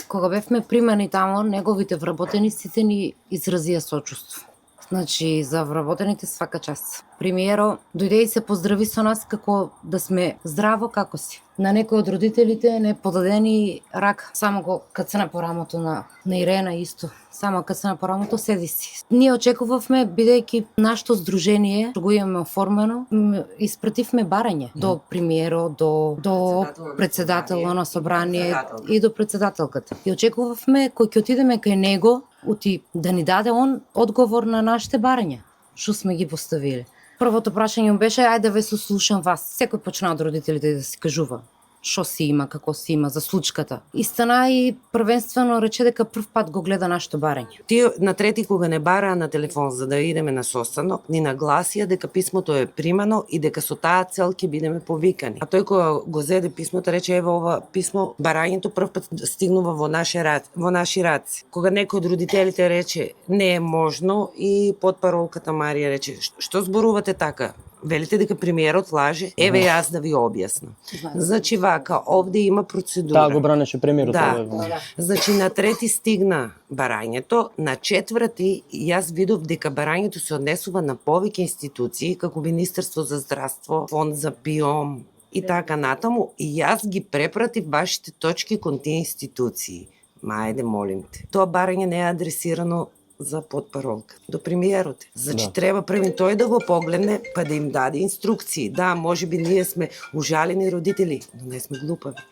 Кога бевме примани тамо, неговите вработени сите ни изразија сочувство. Значи, за вработените свака час. Премиеро дојде и се поздрави со нас како да сме здраво како си. На некои од родителите не подадени рак, само го кацна по рамото на Ирена исто. Само кацна по рамото, седи си. Ние очекувавме, бидејќи нашето здружение, што го имаме оформено, испративме барање до премиеро, до председател на собрание и до председателката. И очекувавме кој ќе отидеме кај него, да ни даде он одговор на нашите барања, што сме ги поставиле. Првото прашање му беше, ајде ве слушам вас. Секој почна од родителите да си кажува што си има, како си има, за случката. И стана и првенствено рече дека прв пат го гледа нашето барање. Тие на трети кога не бараа на телефон за да идеме на состанок, ни нагласија дека писмото е примано и дека со таа цел ќе бидеме повикани. А тој кога го зеде писмото рече ева ова писмо, барањето прв пат стигнува во наши раци. Кога некој од родителите рече не е можно и потпаролката Марија рече што зборувате така? Велите дека премиерот лаже, еве јас да ви објаснам. Значи вака, овде има процедура. Таа го бранеше премиерот. Да. Значи на трети стигна барањето, на четврти јас видов дека барањето се однесува на повеќе институции, како Министерство за здравство, Фонд за ПИОМ и така натаму, и јас ги препратив вашите точки кон тие институции. Мајде, молим те. Тоа барање не е адресирано за потпаролка до премиерот. Значи треба први тој да го погледне, па да им даде инструкции. Да, можеби ние сме ужалени родители, но не сме глупави.